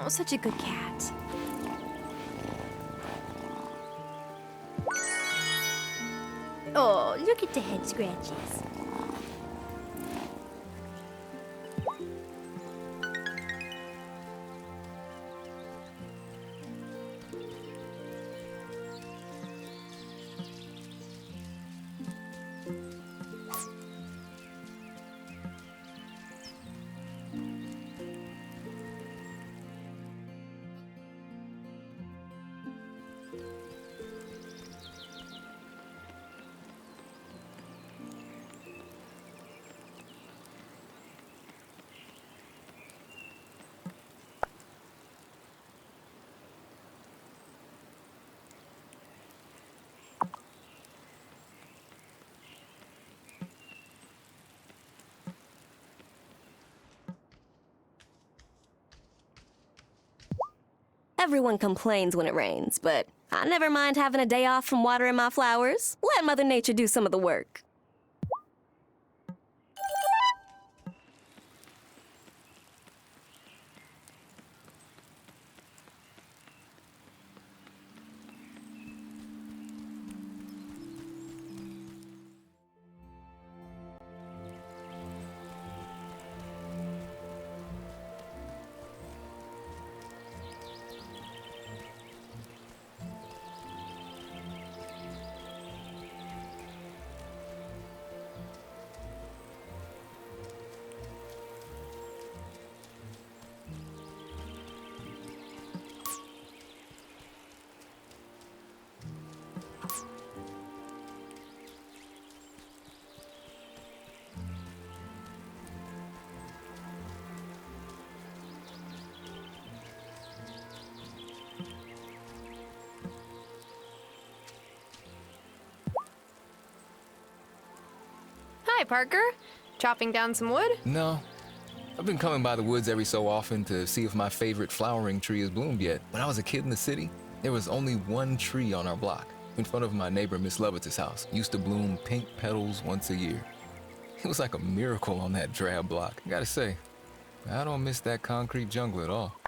Oh, such a good cat. Oh, look at the head scratches. Everyone complains when it rains, but I never mind having a day off from watering my flowers. Let Mother Nature do some of the work. Hi, Parker. Chopping down some wood? No. I've been coming by the woods every so often to see if my favorite flowering tree has bloomed yet. When I was a kid in the city, there was only one tree on our block, in front of my neighbor Miss Lovett's house. It used to bloom pink petals once a year. It was like a miracle on that drab block. I gotta say, I don't miss that concrete jungle at all.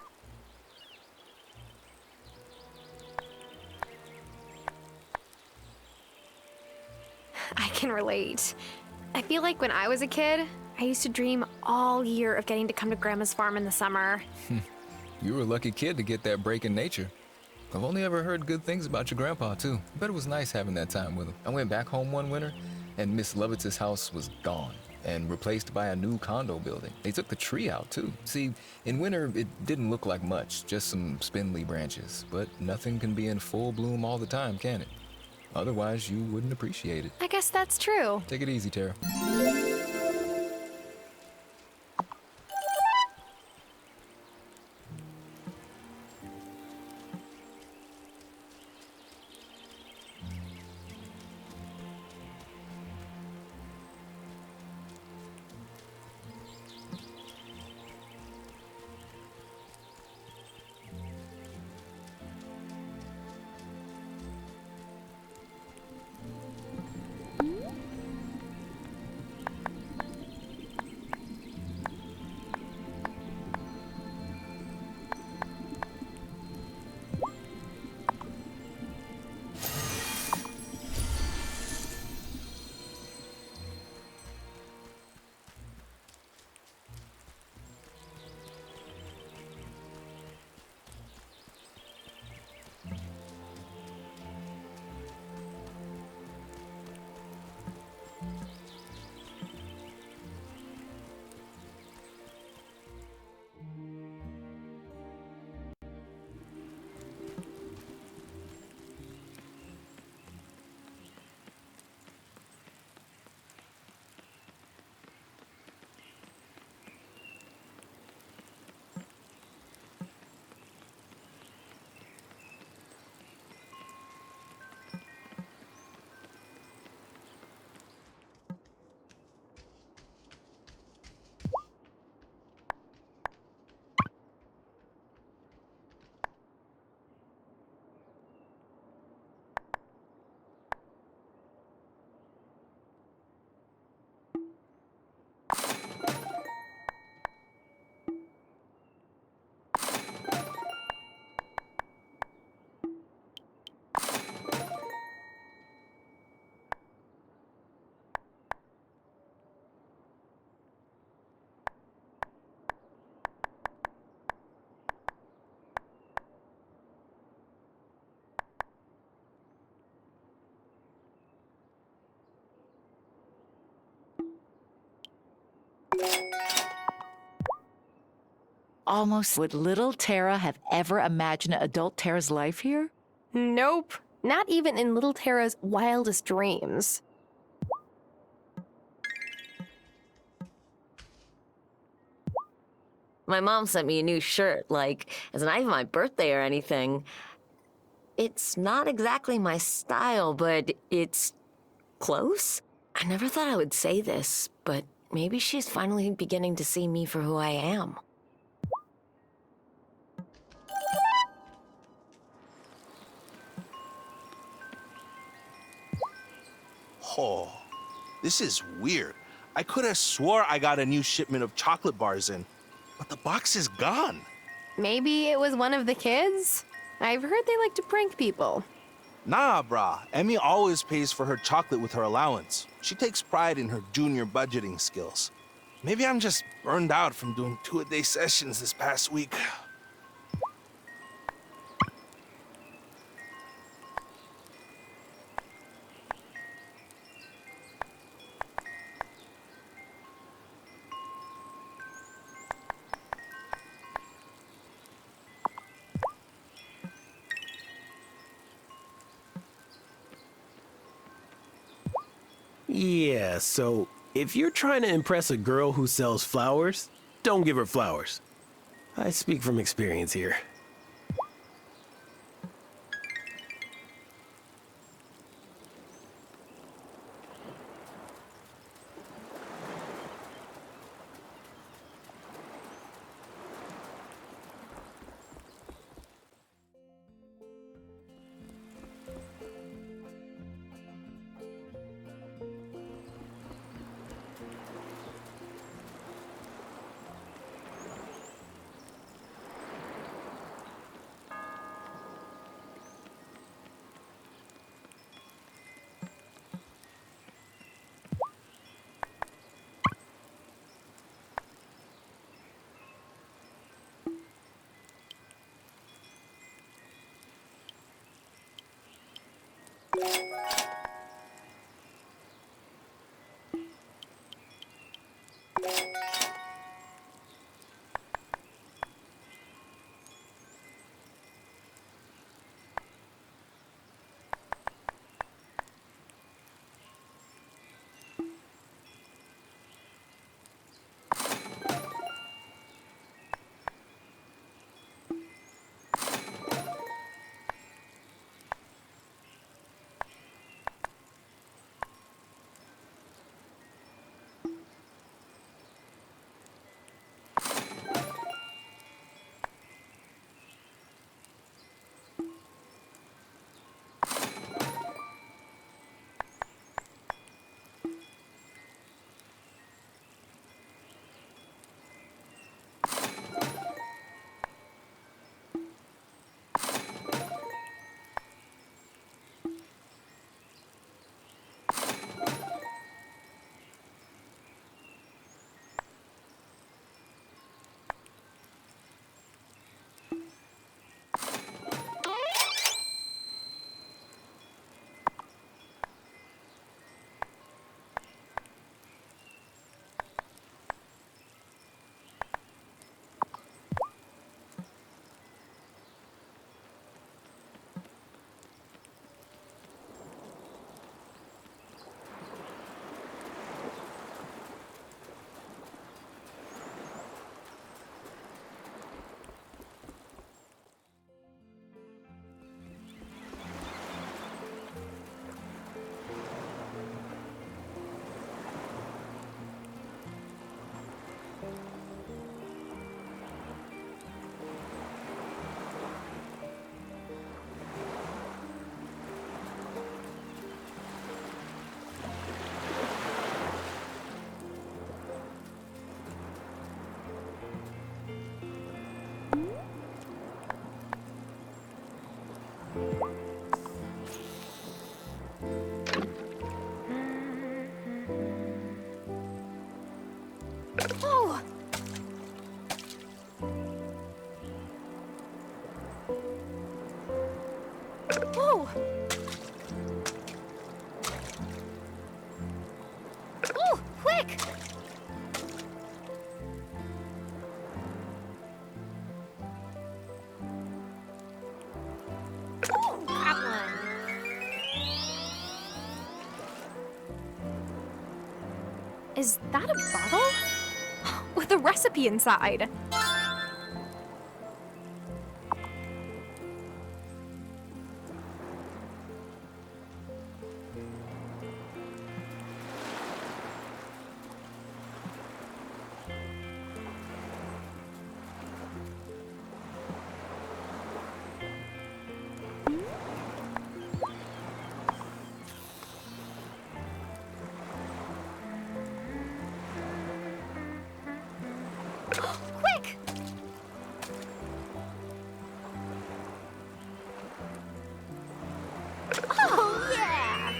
I can relate. I feel like when I was a kid, I used to dream all year of getting to come to Grandma's farm in the summer. You were a lucky kid to get that break in nature. I've only ever heard good things about your grandpa, too. I bet it was nice having that time with him. I went back home one winter, and Miss Lovett's house was gone and replaced by a new condo building. They took the tree out, too. See, in winter, it didn't look like much, just some spindly branches. But nothing can be in full bloom all the time, can it? Otherwise, you wouldn't appreciate it. I guess that's true. Take it easy, Tara. almost... Would little Tara have ever imagined adult Tara's life here? Nope. Not even in little Tara's wildest dreams. My mom sent me a new shirt, like, it's not even my birthday or anything. It's not exactly my style, but it's close. I never thought I would say this, but maybe she's finally beginning to see me for who I am. Oh, this is weird. I could have swore I got a new shipment of chocolate bars in, but the box is gone. Maybe it was one of the kids? I've heard they like to prank people. Nah, brah. Emmy always pays for her chocolate with her allowance. She takes pride in her junior budgeting skills. Maybe I'm just burned out from doing 2-a-day sessions this past week. Yeah, so if you're trying to impress a girl who sells flowers, don't give her flowers. I speak from experience here. Oh! Oh! Oh, quick! Is that a bottle? With a recipe inside. Quick! Oh, yeah!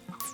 What?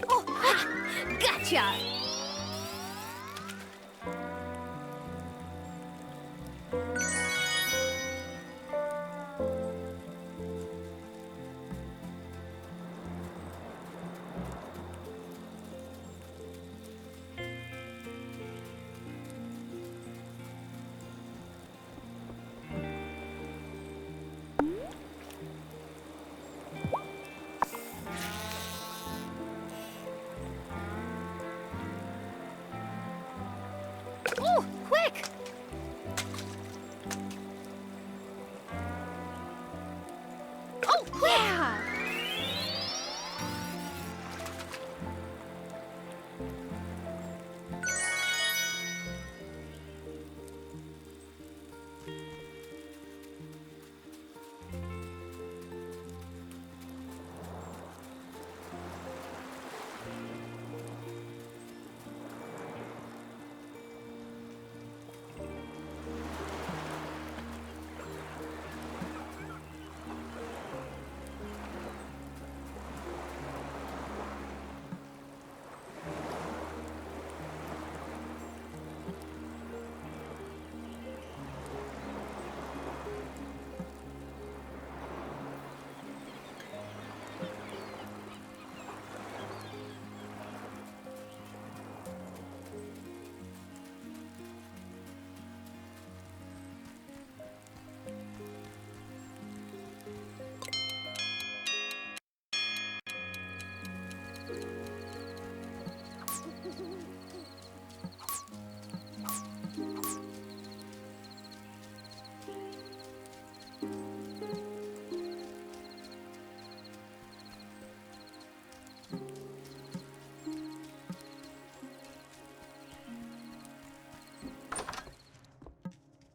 Oh, ha! Gotcha! Oh, quick! Oh, quick! Yeah!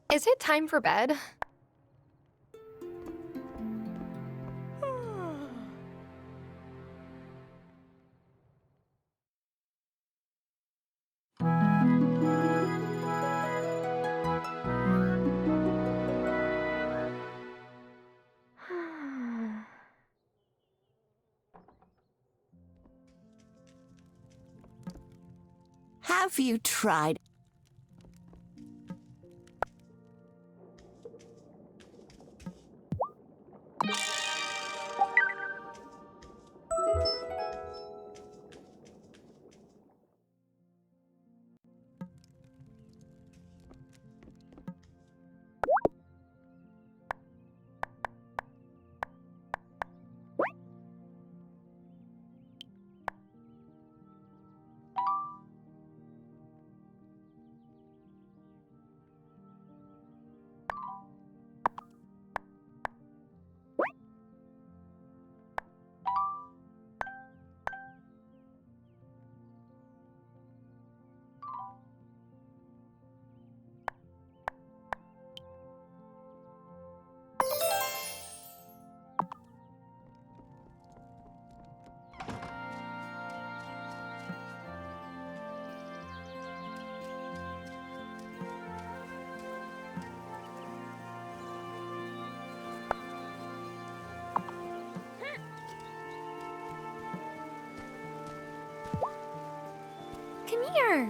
Is it time for bed? Have you tried? Come here.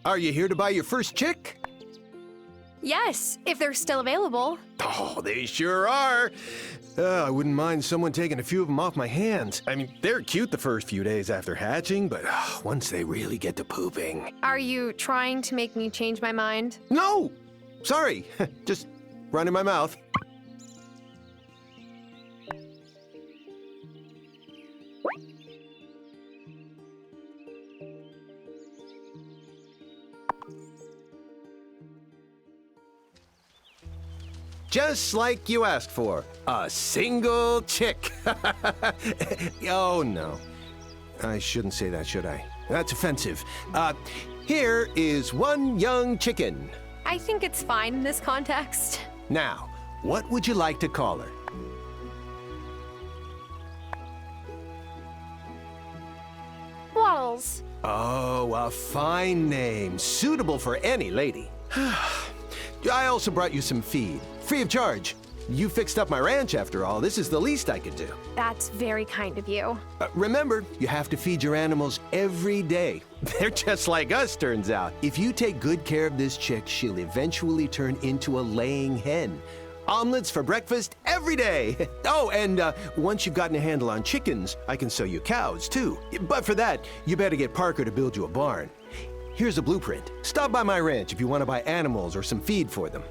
Are you here to buy your first chick? Yes, if they're still available. Oh, they sure are. I wouldn't mind someone taking a few of them off my hands. I mean, they're cute the first few days after hatching, but once they really get to pooping. Are you trying to make me change my mind? No! Sorry, just running my mouth. Just like you asked for, a single chick. Oh, no. I shouldn't say that, should I? That's offensive. Here is one young chicken. I think it's fine in this context. Now, what would you like to call her? Waddles. Oh, a fine name, suitable for any lady. I also brought you some feed, free of charge. You fixed up my ranch after all. This is the least I could do. That's very kind of you. Remember, you have to feed your animals every day. They're just like us, turns out. If you take good care of this chick, she'll eventually turn into a laying hen. Omelets for breakfast every day. Oh, and once you've gotten a handle on chickens, I can sell you cows, too. But for that, you better get Parker to build you a barn. Here's a blueprint. Stop by my ranch if you want to buy animals or some feed for them.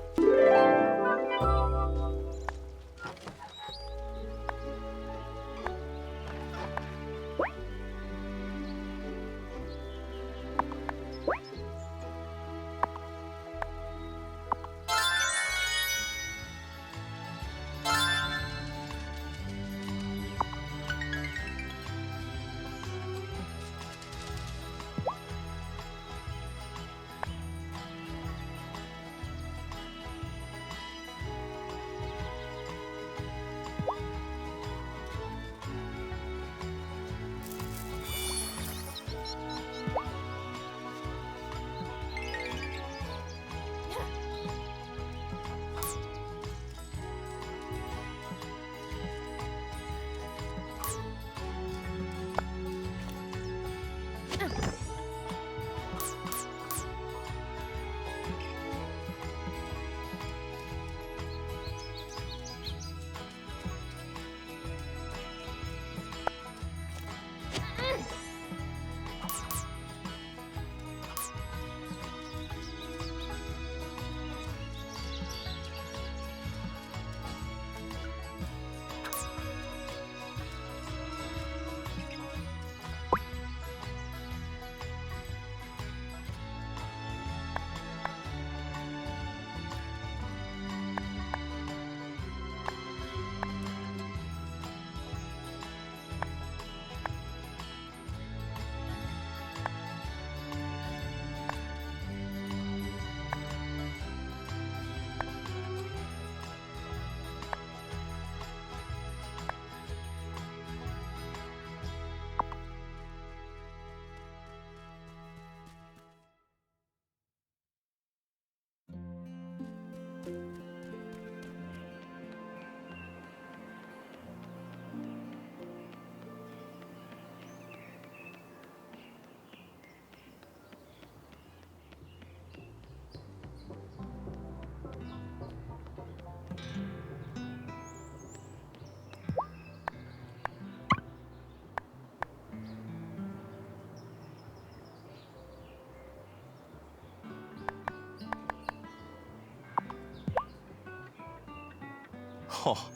Oh,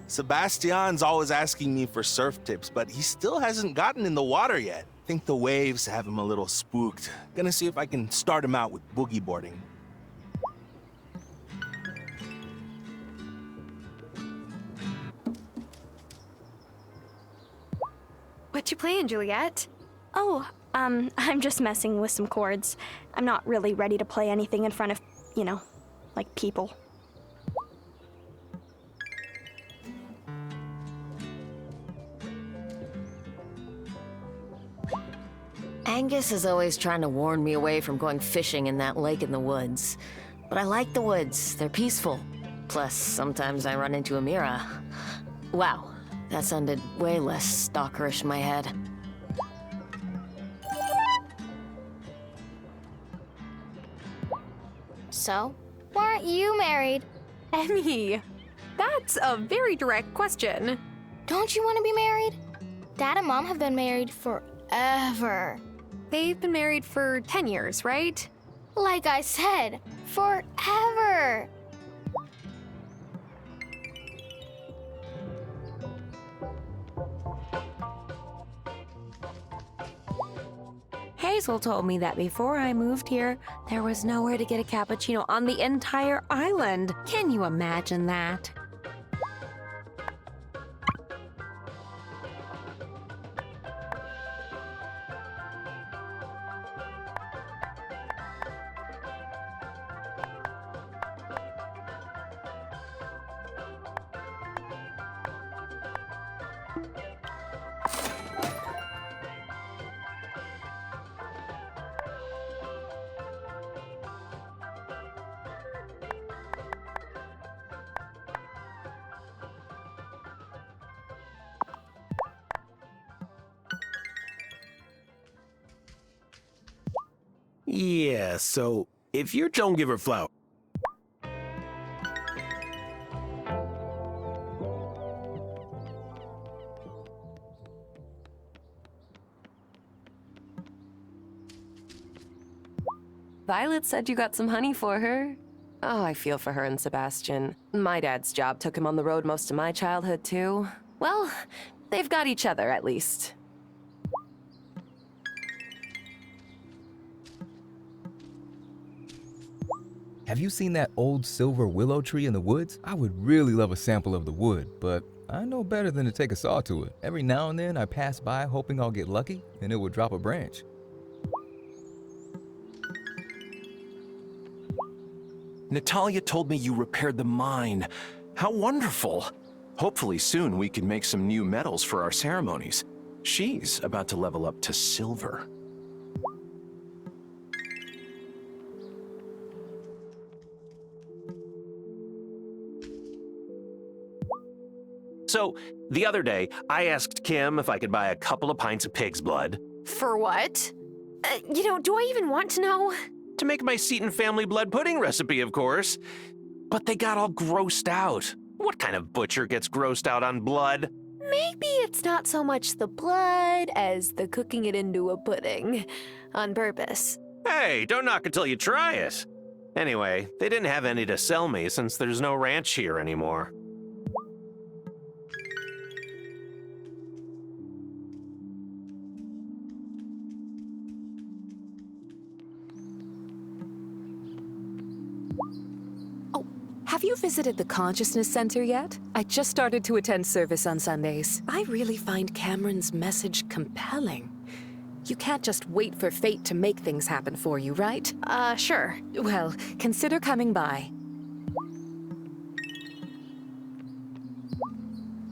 Sebastian's always asking me for surf tips, but he still hasn't gotten in the water yet. Think the waves have him a little spooked. Gonna see if I can start him out with boogie boarding. What you playing, Juliet? Oh, I'm just messing with some chords. I'm not really ready to play anything in front of, like people. Angus is always trying to warn me away from going fishing in that lake in the woods. But I like the woods. They're peaceful. Plus, sometimes I run into Amira. Wow, that sounded way less stalkerish in my head. So, why aren't you married? Emmy, that's a very direct question. Don't you want to be married? Dad and Mom have been married forever. They've been married for 10 years, right? Like I said, forever. Hazel told me that before I moved here, there was nowhere to get a cappuccino on the entire island. Can you imagine that? Yeah, so if you don't give her flower. Violet said you got some honey for her. Oh, I feel for her and Sebastian. My dad's job took him on the road most of my childhood, too. Well, they've got each other, at least. Have you seen that old silver willow tree in the woods? I would really love a sample of the wood, but I know better than to take a saw to it. Every now and then I pass by hoping I'll get lucky and it will drop a branch. Natalia told me you repaired the mine. How wonderful. Hopefully soon we can make some new metals for our ceremonies. She's about to level up to silver. So, the other day, I asked Kim if I could buy a couple of pints of pig's blood. For what? Do I even want to know? To make my Seton family blood pudding recipe, of course. But they got all grossed out. What kind of butcher gets grossed out on blood? Maybe it's not so much the blood as the cooking it into a pudding. On purpose. Hey, don't knock until you try it. Anyway, they didn't have any to sell me since there's no ranch here anymore. Have you visited the Consciousness Center yet? I just started to attend service on Sundays. I really find Cameron's message compelling. You can't just wait for fate to make things happen for you, right? Sure. Well, consider coming by.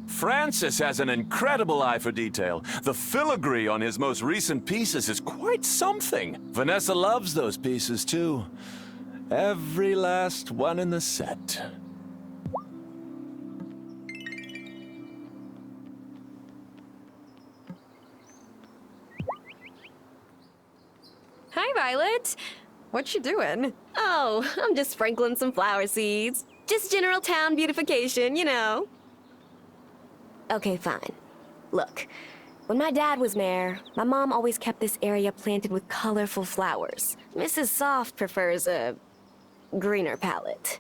Francis has an incredible eye for detail. The filigree on his most recent pieces is quite something. Vanessa loves those pieces, too. Every last one in the set. Hi, Violet. What you doing? Oh, I'm just sprinkling some flower seeds. Just general town beautification, you know. Okay, fine. Look, when my dad was mayor, my mom always kept this area planted with colorful flowers. Mrs. Soft prefers a greener palette.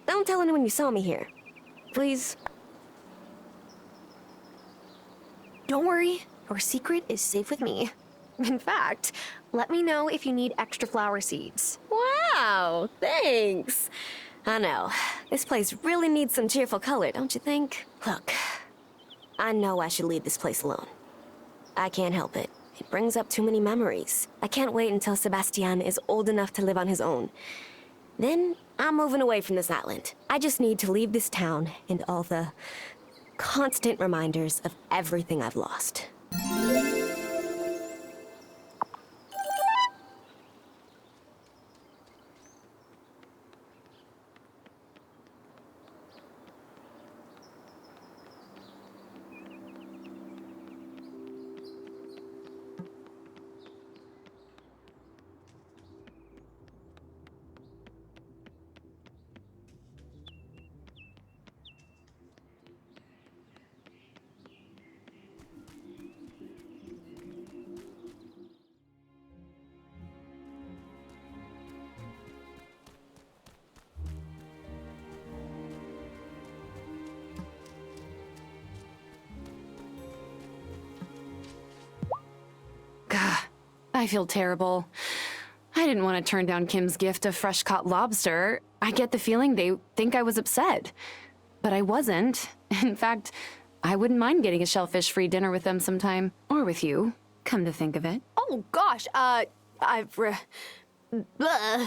Don't tell anyone you saw me here. please? Don't worry, your secret is safe with me. In fact, let me know if you need extra flower seeds. Wow, thanks. I know. This place really needs some cheerful color, don't you think? Look, I know I should leave this place alone. I can't help it. It brings up too many memories. I can't wait until Sebastian is old enough to live on his own. Then I'm moving away from this island. I just need to leave this town and all the constant reminders of everything I've lost. I feel terrible. I didn't want to turn down Kim's gift of fresh-caught lobster. I get the feeling they think I was upset. But I wasn't. In fact, I wouldn't mind getting a shellfish-free dinner with them sometime. Or with you, come to think of it. Oh gosh, Blah.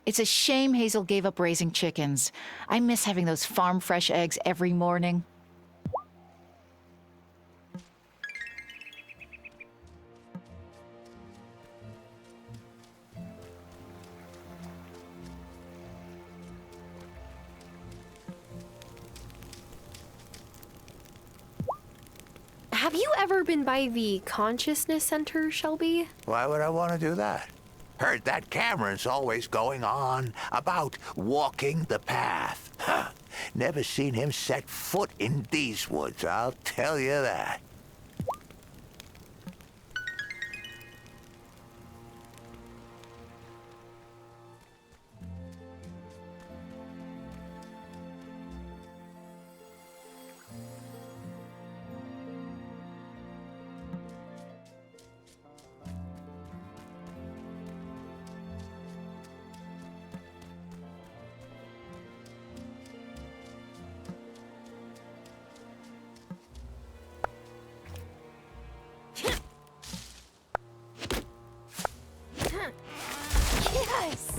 It's a shame Hazel gave up raising chickens. I miss having those farm-fresh eggs every morning. Have you ever been by the Consciousness Center, Shelby? Why would I want to do that? Heard that Cameron's always going on about walking the path. Huh. Never seen him set foot in these woods, I'll tell you that. Yes!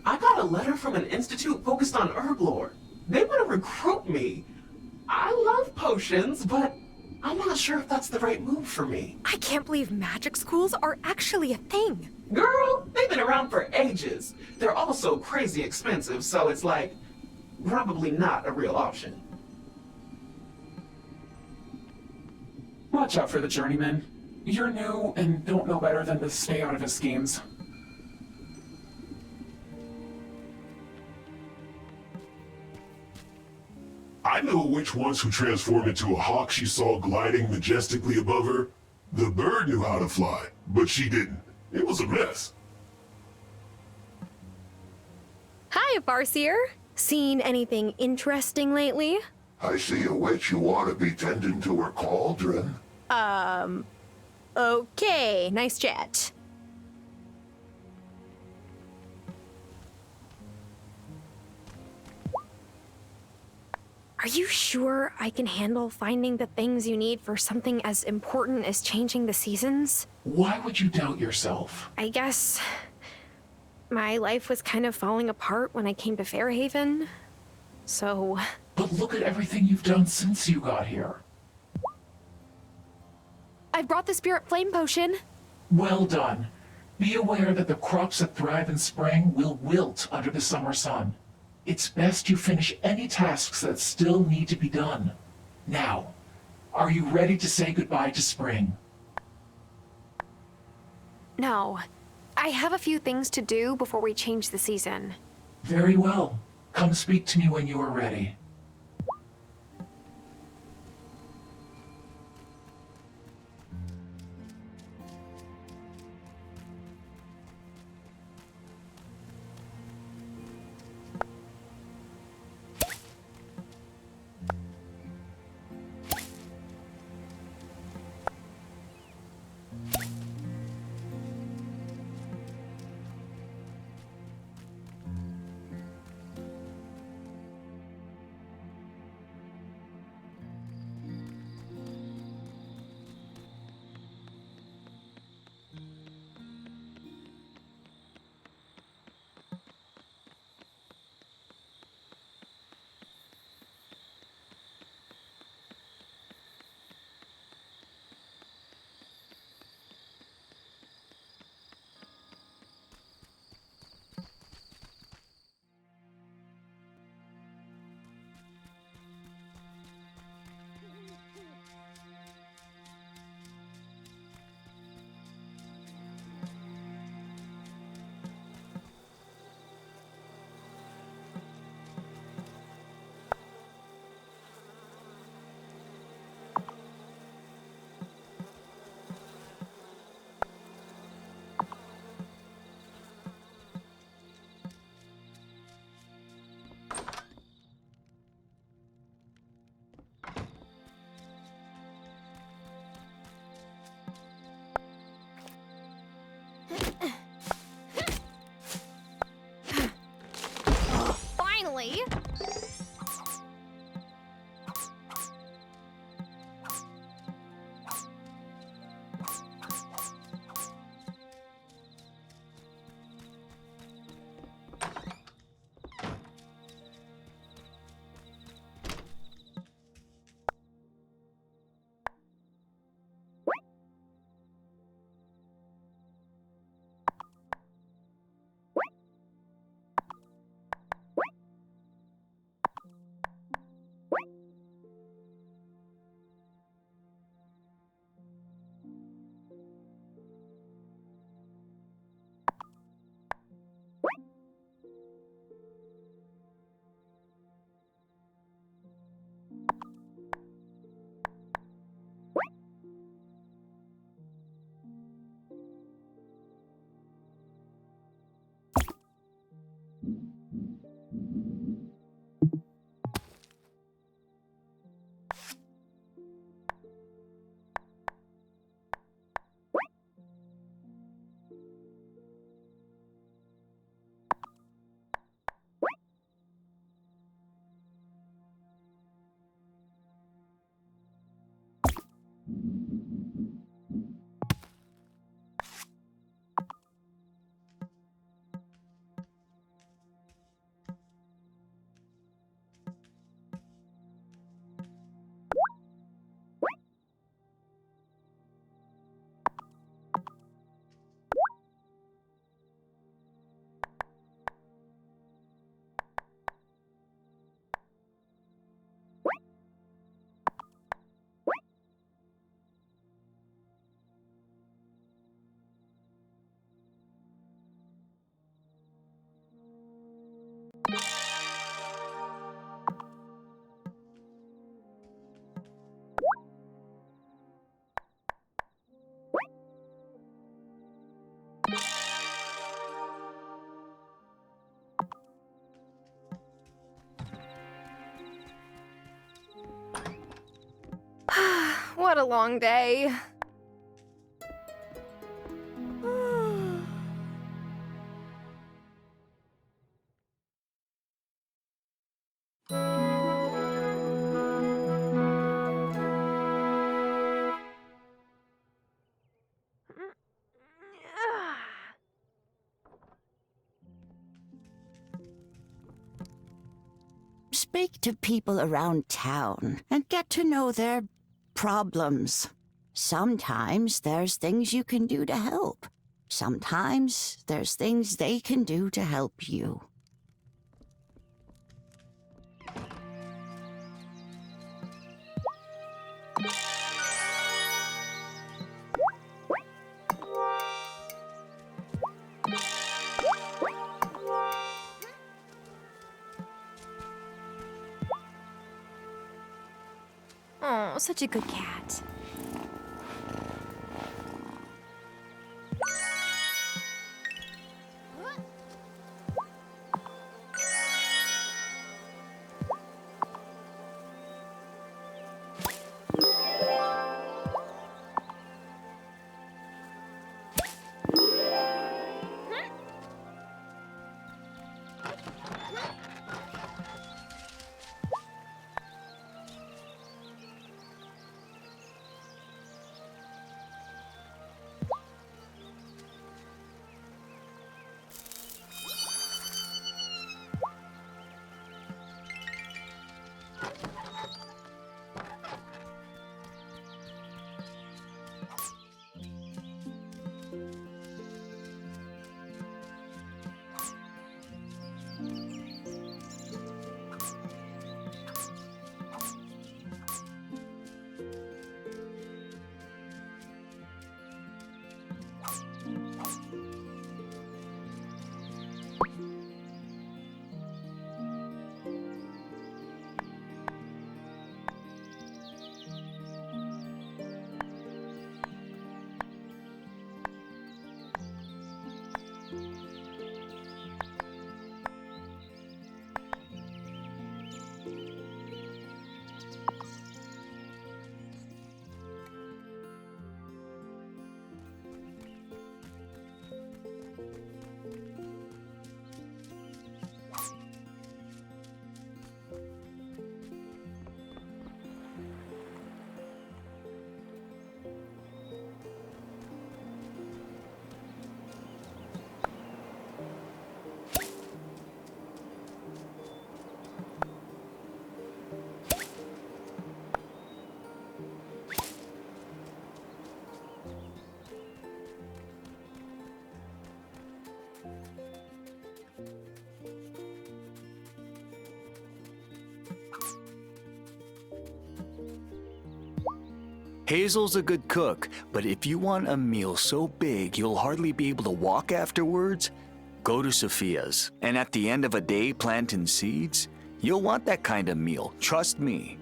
I got a letter from an institute focused on herb lore. They want to recruit me. I love potions, but I'm not sure if that's the right move for me. I can't believe magic schools are actually a thing. Girl, they've been around for ages. They're also crazy expensive, so it's like, probably not a real option. Watch out for the journeyman. You're new and don't know better than to stay out of his schemes. I know which ones who transformed into a hawk she saw gliding majestically above her. The bird knew how to fly, but she didn't. It was a mess. Hi, Farseer. Seen anything interesting lately? I see a witch who ought to be tending to her cauldron. Okay, nice chat. Are you sure I can handle finding the things you need for something as important as changing the seasons? Why would you doubt yourself? I guess my life was kind of falling apart when I came to Fairhaven, so... But look at everything you've done since you got here. I brought the Spirit Flame Potion. Well done. Be aware that the crops that thrive in spring will wilt under the summer sun. It's best you finish any tasks that still need to be done. Now, are you ready to say goodbye to spring? No, I have a few things to do before we change the season. Very well. Come speak to me when you are ready. Finally! had a long day. Speak to people around town and get to know their problems. Sometimes there's things you can do to help. Sometimes there's things they can do to help you. Oh, such a good cat. Hazel's a good cook, but if you want a meal so big you'll hardly be able to walk afterwards, go to Sophia's. And at the end of a day planting seeds, you'll want that kind of meal, trust me.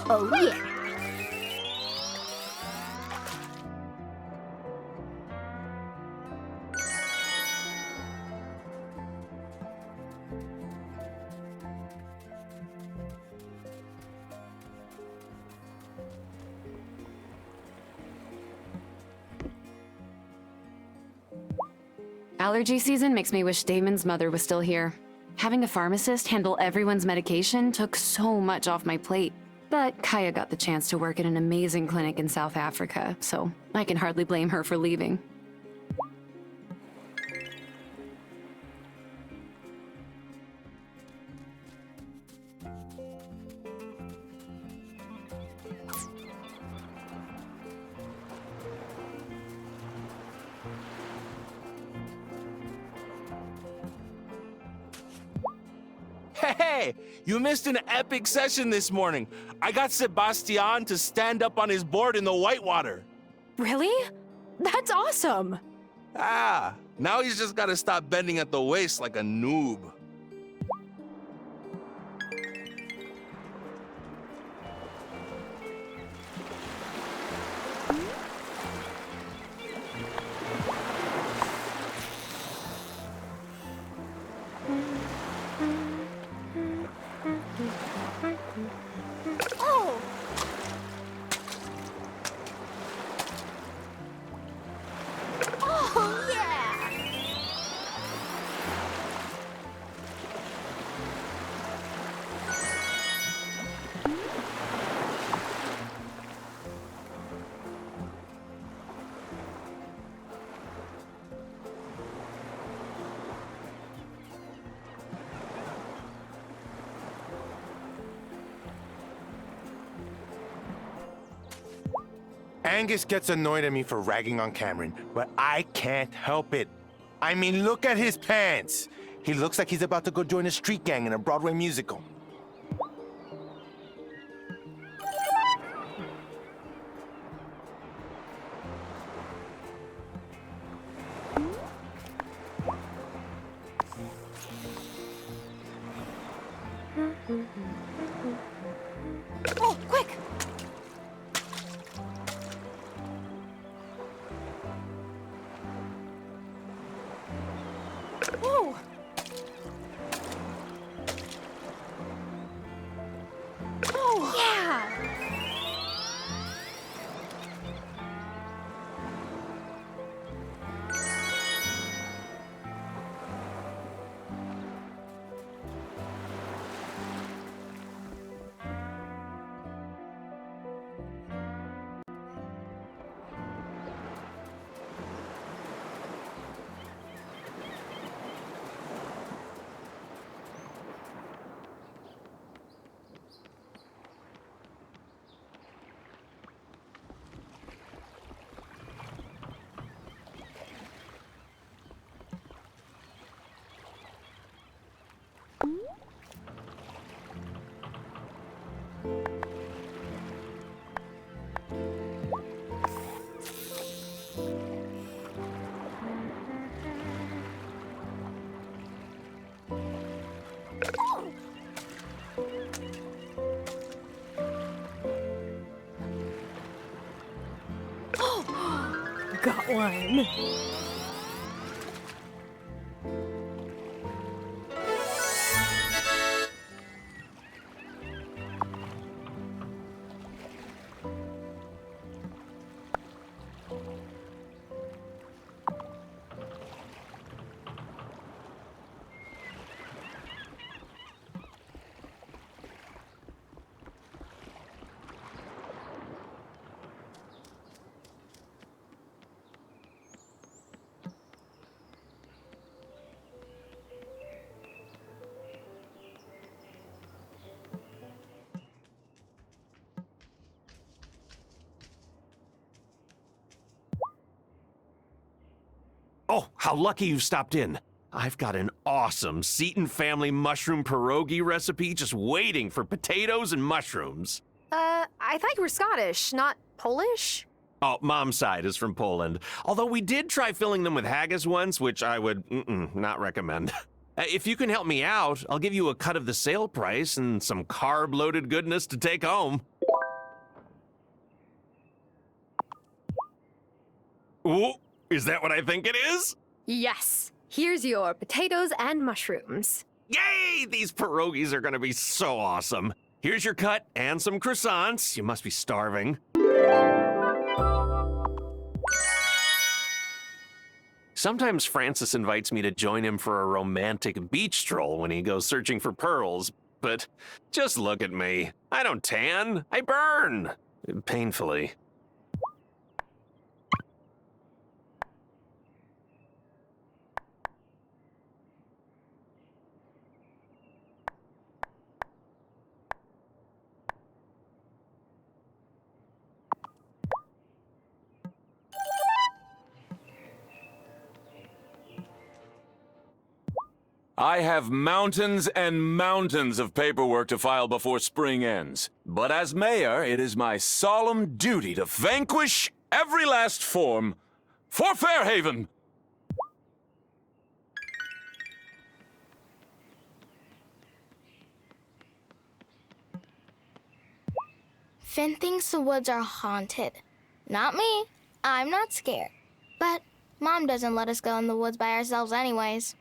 Oh, yeah. Allergy season makes me wish Damon's mother was still here. Having a pharmacist handle everyone's medication took so much off my plate. But Kaya got the chance to work at an amazing clinic in South Africa, so I can hardly blame her for leaving. Hey, you missed an epic session this morning. I got Sebastian to stand up on his board in the whitewater. Really? That's awesome. Ah, now he's just gotta stop bending at the waist like a noob. Oh! Oh, yeah! Angus gets annoyed at me for ragging on Cameron, but I can't help it. I mean, look at his pants. He looks like he's about to go join a street gang in a Broadway musical. Oh, quick! Whoa! Oh, yeah! Got one. Oh, how lucky you stopped in. I've got an awesome Seton family mushroom pierogi recipe just waiting for potatoes and mushrooms. I thought you were Scottish, not Polish? Oh, Mom's side is from Poland. Although we did try filling them with haggis once, which I would not recommend. If you can help me out, I'll give you a cut of the sale price and some carb-loaded goodness to take home. Ooh, is that what I think it is? Yes. Here's your potatoes and mushrooms. Yay! These pierogies are gonna be so awesome. Here's your cut and some croissants. You must be starving. Sometimes Francis invites me to join him for a romantic beach stroll when he goes searching for pearls, but just look at me. I don't tan, I burn. Painfully. I have mountains and mountains of paperwork to file before spring ends. But as mayor, it is my solemn duty to vanquish every last form For Fairhaven! Finn thinks the woods are haunted. Not me. I'm not scared. But Mom doesn't let us go in the woods by ourselves anyways.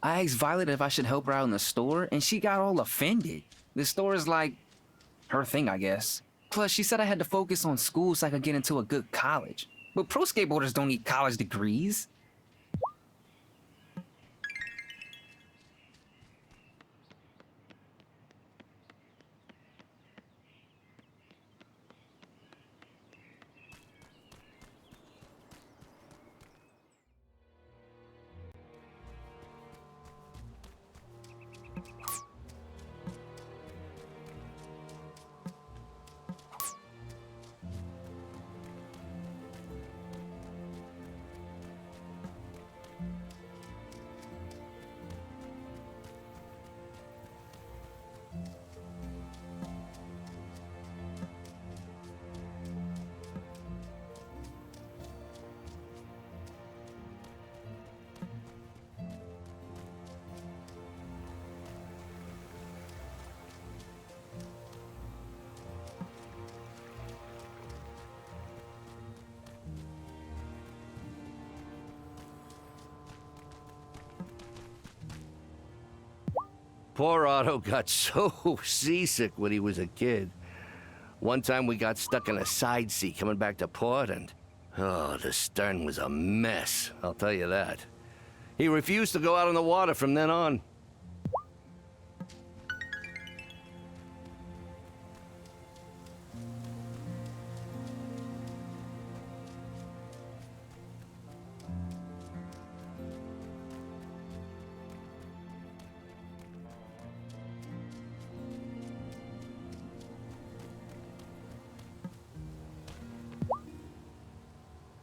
I asked Violet if I should help her out in the store, and she got all offended. The store is like her thing, I guess. Plus, she said I had to focus on school so I could get into a good college. But pro skateboarders don't need college degrees. Poor Otto got so seasick when he was a kid. One time we got stuck in a side sea coming back to port, and oh, the stern was a mess, I'll tell you that. He refused to go out on the water from then on.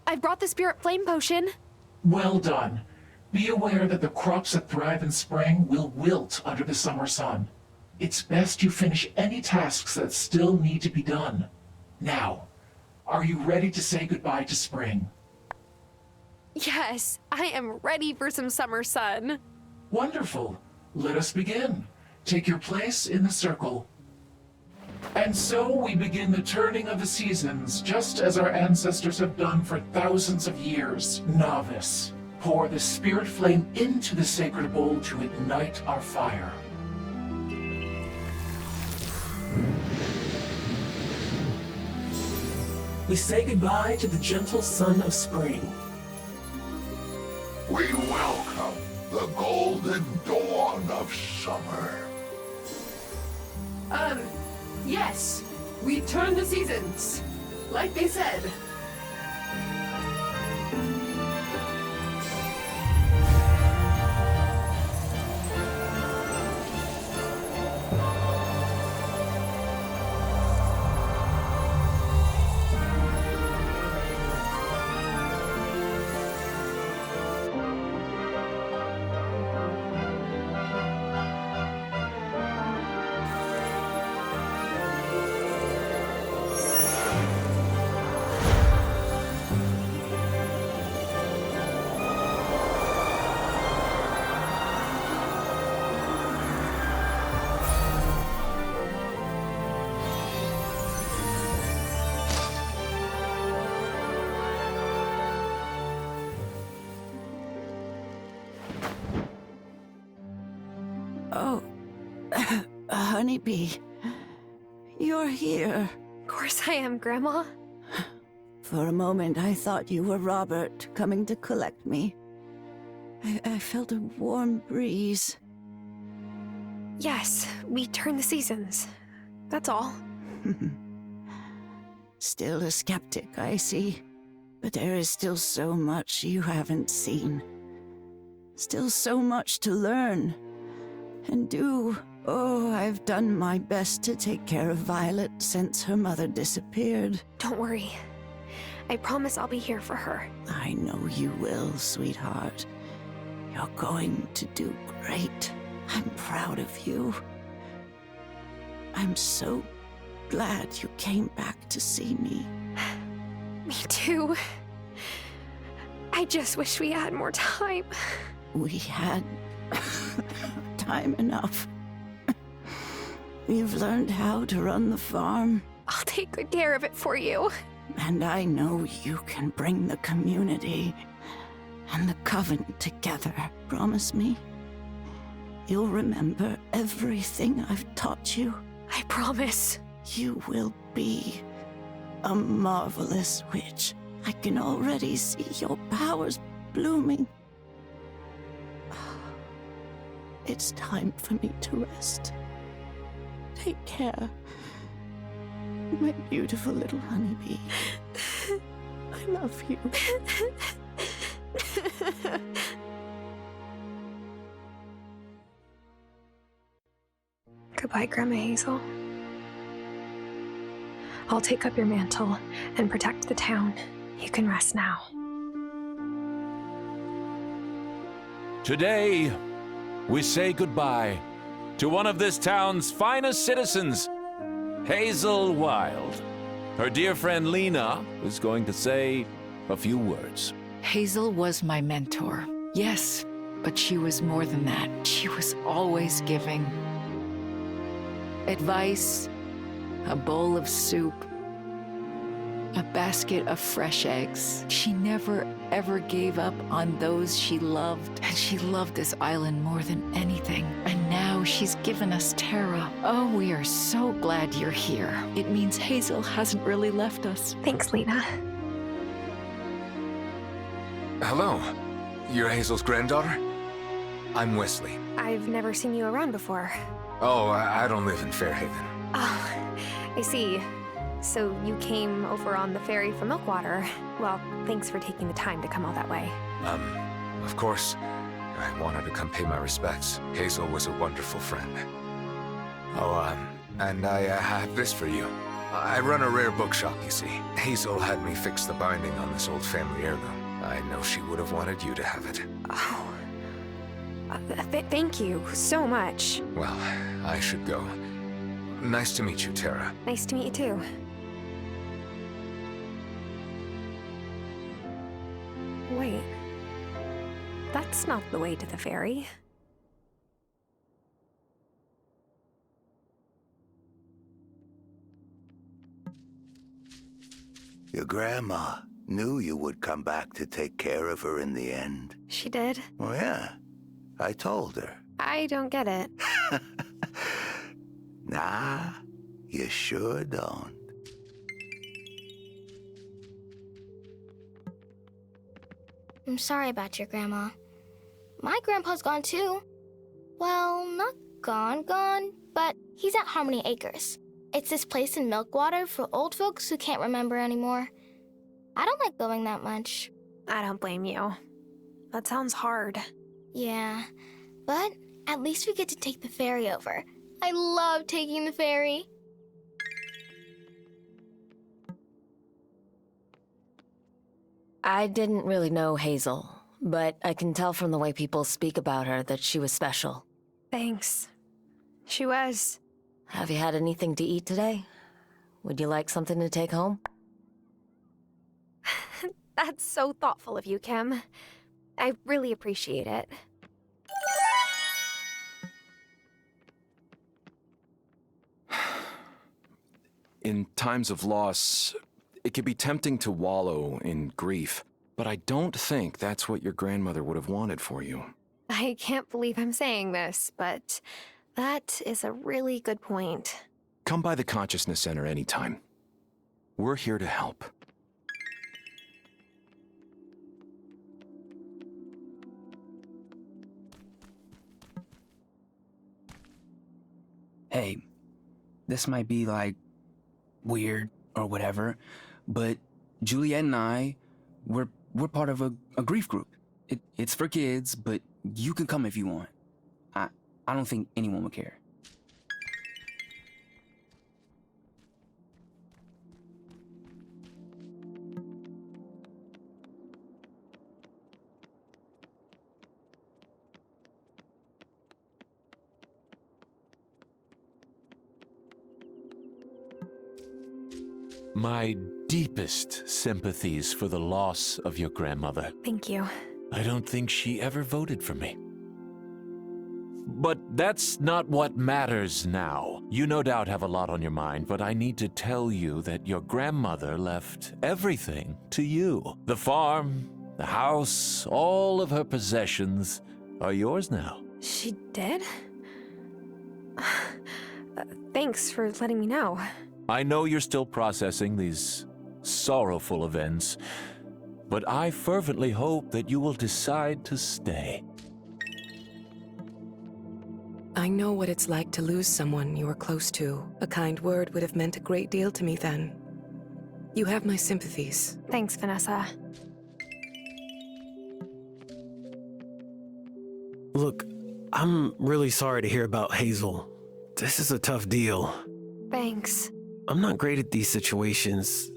I brought the spirit flame potion. Well done. Be aware that the crops that thrive in spring will wilt under the summer sun. It's best you finish any tasks that still need to be done. Now, are you ready to say goodbye to spring? Yes, I am ready for some summer sun. Wonderful. Let us begin. Take your place in the circle. And so we begin the turning of the seasons, just as our ancestors have done for thousands of years. Novice, pour the spirit flame into the sacred bowl to ignite our fire. We say goodbye to the gentle sun of spring. We welcome the golden dawn of summer. Yes, we turn the seasons, like they said. Oh, Honeybee, you're here. Of course I am, Grandma. For a moment, I thought you were Robert coming to collect me. I felt a warm breeze. Yes, we turn the seasons. That's all. Still a skeptic, I see. But there is still so much you haven't seen. Still so much to learn. And do. Oh, I've done my best to take care of Violet since her mother disappeared. Don't worry. I promise I'll be here for her. I know you will, sweetheart. You're going to do great. I'm proud of you. I'm so glad you came back to see me. Me too. I just wish we had more time. We had time enough. We've learned how to run the farm. I'll take good care of it for you. And I know you can bring the community and the covenant together. Promise me? You'll remember everything I've taught you. I promise. You will be a marvelous witch. I can already see your powers blooming. It's time for me to rest. Take care, my beautiful little honeybee. I love you. Goodbye, Grandma Hazel. I'll take up your mantle and protect the town. You can rest now. Today, we say goodbye to one of this town's finest citizens, Hazel Wylde. Her dear friend Lena is going to say a few words. Hazel was my mentor. Yes, but she was more than that. She was always giving. Advice, a bowl of soup, a basket of fresh eggs. She never, ever gave up on those she loved. And she loved this island more than anything. And now she's given us Tara. Oh, we are so glad you're here. It means Hazel hasn't really left us. Thanks, Lena. Hello. You're Hazel's granddaughter? I'm Wesley. I've never seen you around before. Oh, I don't live in Fairhaven. Oh, I see. So you came over on the ferry from Milkwater. Well, thanks for taking the time to come all that way. Of course, I wanted to come pay my respects. Hazel was a wonderful friend. Oh, and I have this for you. I run a rare bookshop, you see. Hazel had me fix the binding on this old family heirloom. I know she would have wanted you to have it. Oh. Thank you so much. Well, I should go. Nice to meet you, Tara. Nice to meet you too. Wait. That's not the way to the ferry. Your grandma knew you would come back to take care of her in the end. She did? Oh, yeah. I told her. I don't get it. Nah, you sure don't. I'm sorry about your grandma. My grandpa's gone too. Well, not gone, but he's at Harmony Acres. It's this place in Milkwater for old folks who can't remember anymore. I don't like going that much. I don't blame you. That sounds hard. Yeah, but at least we get to take the ferry over. I love taking the ferry. I didn't really know Hazel, but I can tell from the way people speak about her that she was special. Thanks. She was. Have you had anything to eat today? Would you like something to take home? That's so thoughtful of you, Kim. I really appreciate it. In times of loss, it can be tempting to wallow in grief, but I don't think that's what your grandmother would have wanted for you. I can't believe I'm saying this, but that is a really good point. Come by the Consciousness Center anytime. We're here to help. Hey, this might be like weird or whatever, but Juliet and I, we're part of a grief group. It's for kids, but you can come if you want. I don't think anyone would care. My deepest sympathies for the loss of your grandmother. Thank you. I don't think she ever voted for me. But that's not what matters now. You no doubt have a lot on your mind, but I need to tell you that your grandmother left everything to you. The farm, the house, all of her possessions are yours now. She did? Thanks for letting me know. I know you're still processing these sorrowful events, but I fervently hope that you will decide to stay. I know what it's like to lose someone you were close to. A kind word would have meant a great deal to me then. You have my sympathies. Thanks, Vanessa. Look, I'm really sorry to hear about Hazel. This is a tough deal. Thanks. I'm not great at these situations.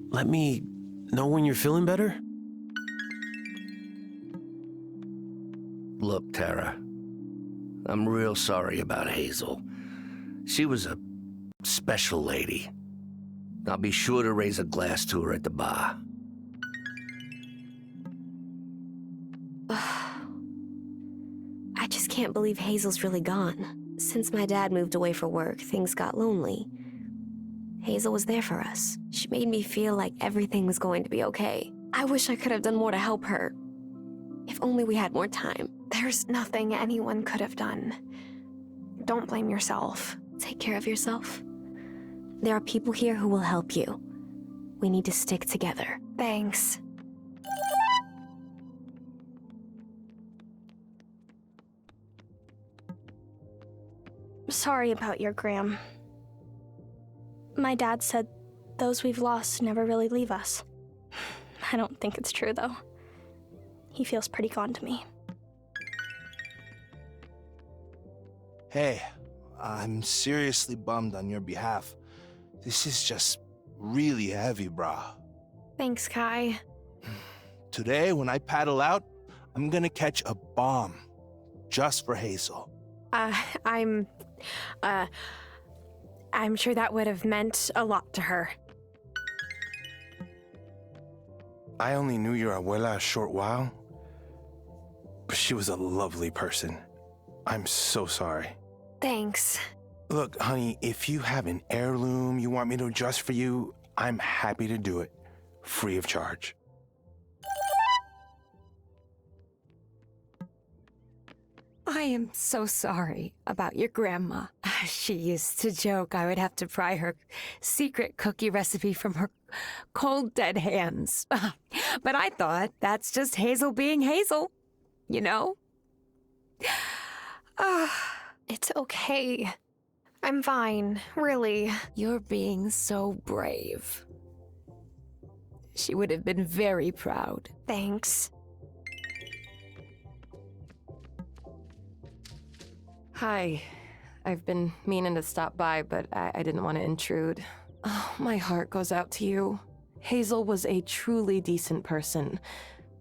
Let me know when you're feeling better? Look, Tara, I'm real sorry about Hazel. She was a special lady. I'll be sure to raise a glass to her at the bar. I just can't believe Hazel's really gone. Since my dad moved away for work, things got lonely. Hazel was there for us. She made me feel like everything was going to be okay. I wish I could have done more to help her. If only we had more time. There's nothing anyone could have done. Don't blame yourself. Take care of yourself. There are people here who will help you. We need to stick together. Thanks. Sorry about your Gram. My dad said those we've lost never really leave us. I don't think it's true, though. He feels pretty gone to me. Hey, I'm seriously bummed on your behalf. This is just really heavy, brah. Thanks, Kai. Today, when I paddle out, I'm gonna catch a bomb. Just for Hazel. I'm sure that would have meant a lot to her. I only knew your abuela a short while, but she was a lovely person. I'm so sorry. Thanks. Look, honey, if you have an heirloom you want me to adjust for you, I'm happy to do it, free of charge. I am so sorry about your grandma. She used to joke I would have to pry her secret cookie recipe from her cold, dead hands. But I thought that's just Hazel being Hazel, you know? It's okay. I'm fine, really. You're being so brave. She would have been very proud. Thanks. Hi. I've been meaning to stop by, but I didn't want to intrude. Oh, my heart goes out to you. Hazel was a truly decent person.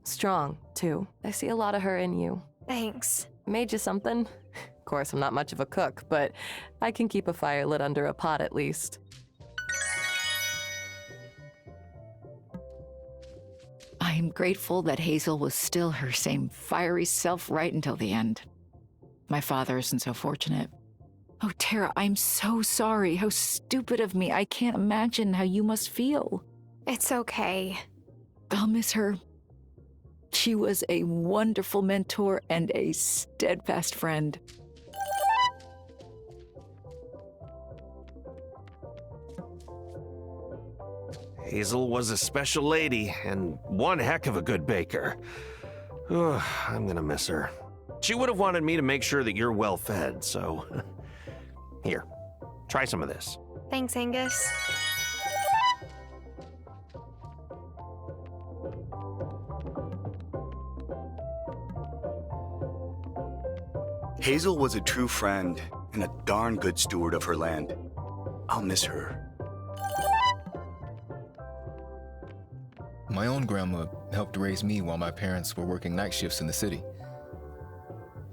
Strong, too. I see a lot of her in you. Thanks. Made you something? Of course, I'm not much of a cook, but I can keep a fire lit under a pot at least. I am grateful that Hazel was still her same fiery self right until the end. My father isn't so fortunate. Oh, Tara, I'm so sorry. How stupid of me. I can't imagine how you must feel. It's okay. I'll miss her. She was a wonderful mentor and a steadfast friend. Hazel was a special lady and one heck of a good baker. Ugh, I'm gonna miss her. She would have wanted me to make sure that you're well fed, so here, try some of this. Thanks, Angus. Hazel was a true friend and a darn good steward of her land. I'll miss her. My own grandma helped raise me while my parents were working night shifts in the city.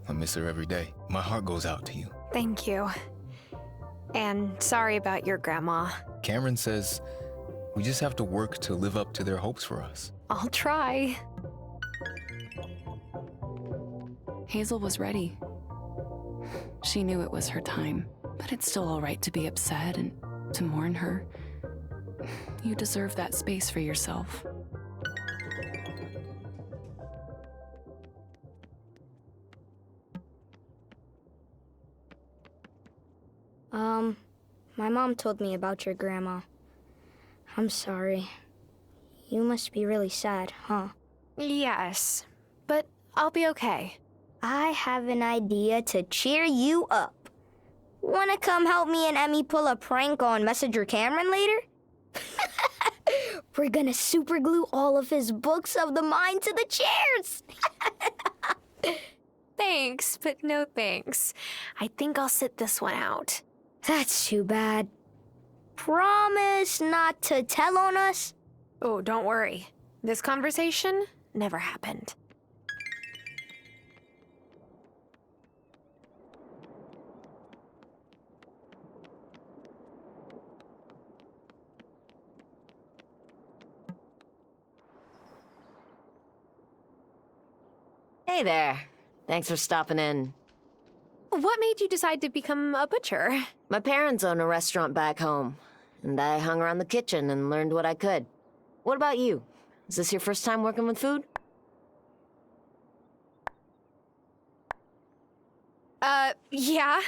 I miss her every day. My heart goes out to you. Thank you. And sorry about your grandma. Cameron says we just have to work to live up to their hopes for us. I'll try. Hazel was ready. She knew it was her time, but it's still all right to be upset and to mourn her. You deserve that space for yourself. My mom told me about your grandma. I'm sorry. You must be really sad, huh? Yes, but I'll be okay. I have an idea to cheer you up. Wanna come help me and Emmy pull a prank on Messenger Cameron later? We're gonna super glue all of his books of the mind to the chairs. Thanks, but no thanks. I think I'll sit this one out. That's too bad. Promise not to tell on us? Oh, don't worry. This conversation never happened. Hey there. Thanks for stopping in. What made you decide to become a butcher? My parents own a restaurant back home, and I hung around the kitchen and learned what I could. What about you? Is this your first time working with food? Yeah.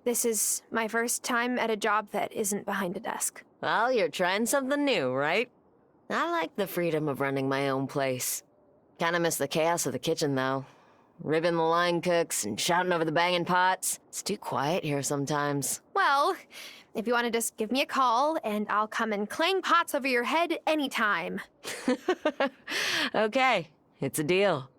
This is my first time at a job that isn't behind a desk. Well, you're trying something new, right? I like the freedom of running my own place. Kinda miss the chaos of the kitchen, though. Ribbing the line cooks and shouting over the banging pots. It's too quiet here sometimes. Well, if you want to just give me a call, and I'll come and clang pots over your head anytime. Okay, it's a deal.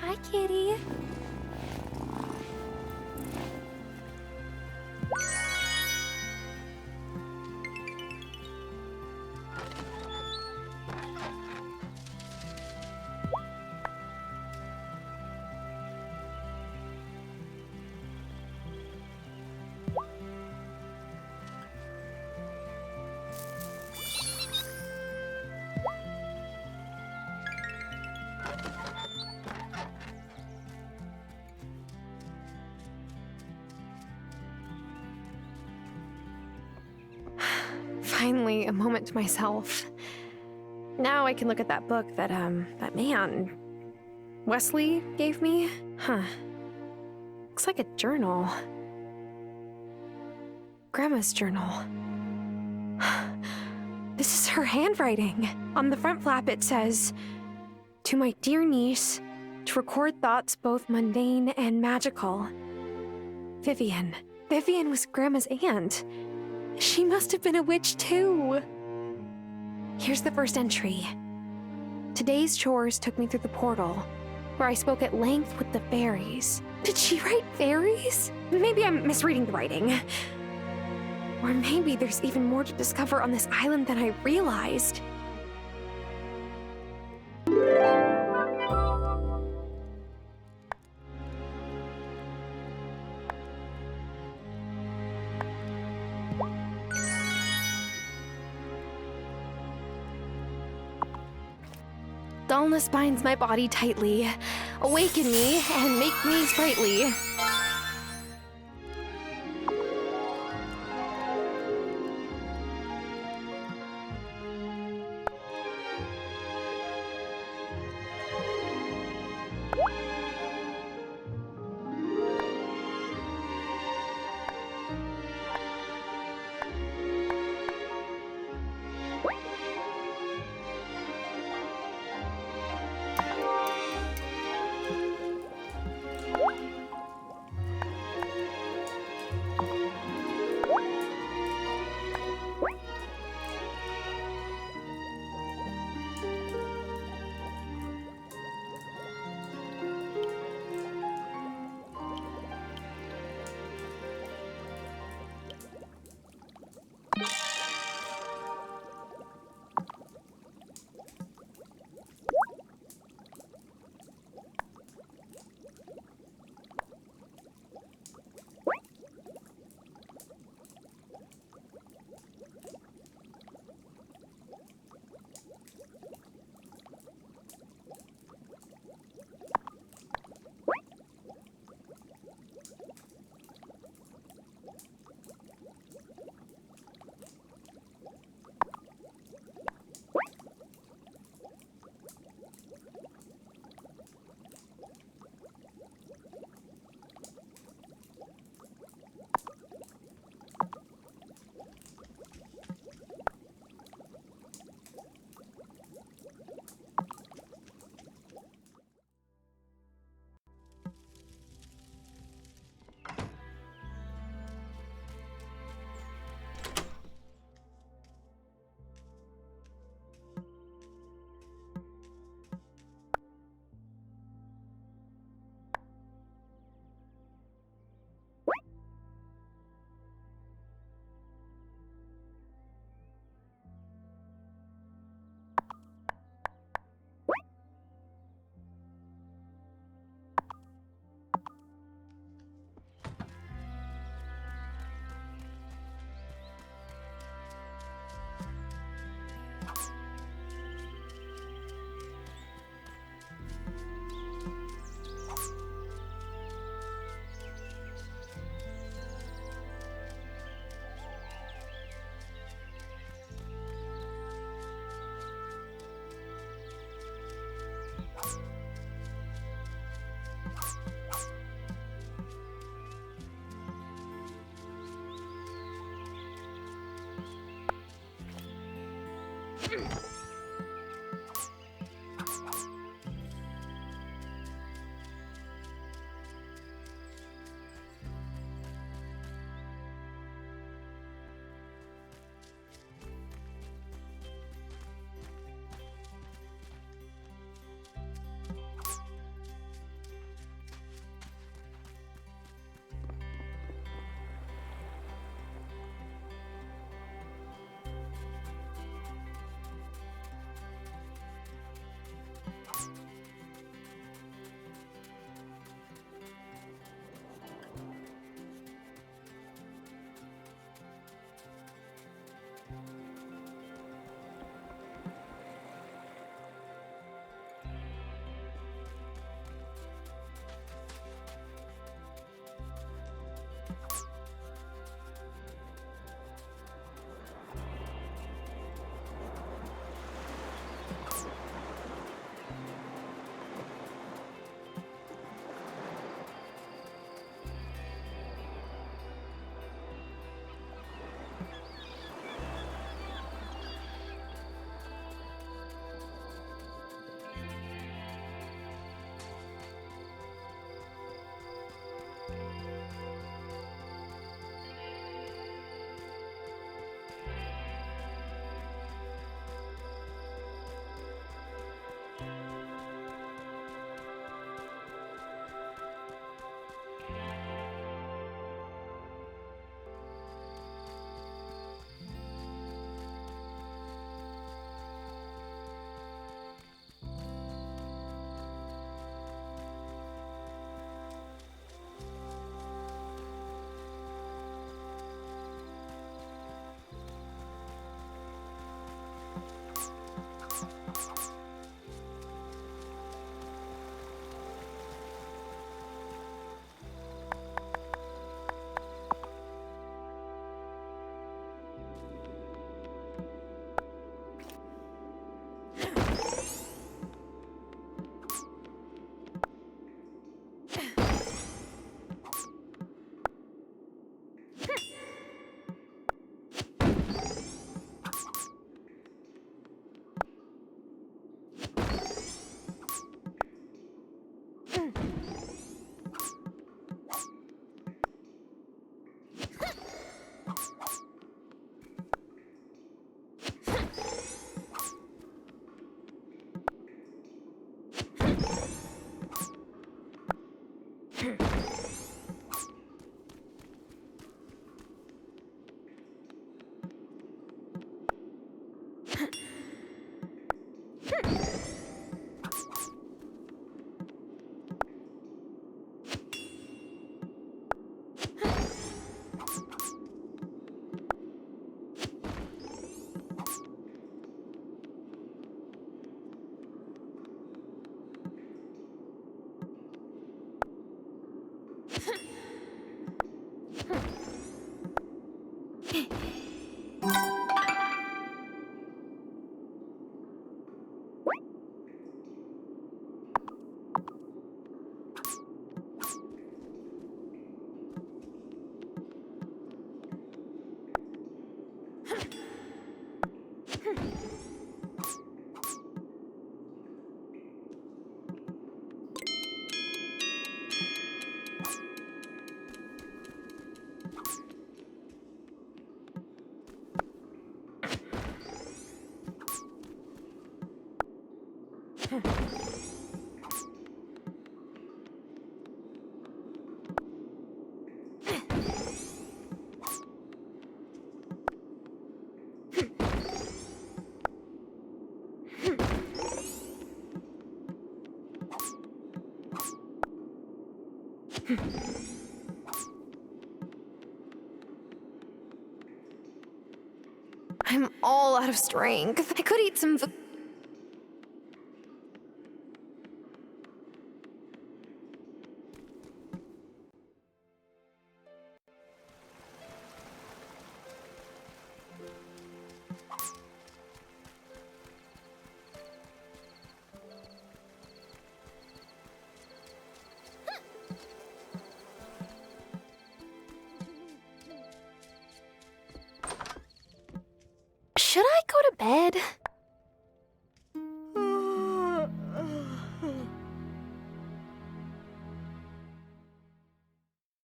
Hi, kitty. Finally, a moment to myself. Now I can look at that book that man, Wesley gave me. Huh. Looks like a journal. Grandma's journal. This is her handwriting. On the front flap it says, "To my dear niece, to record thoughts both mundane and magical. Vivian." Vivian was Grandma's aunt. She must have been a witch too. Here's the first entry. Today's chores took me through the portal, where I spoke at length with the fairies. Did she write fairies? Maybe I'm misreading the writing. Or maybe there's even more to discover on this island than I realized. Dullness binds my body tightly. Awaken me and make me sprightly. I'm all out of strength. I could eat some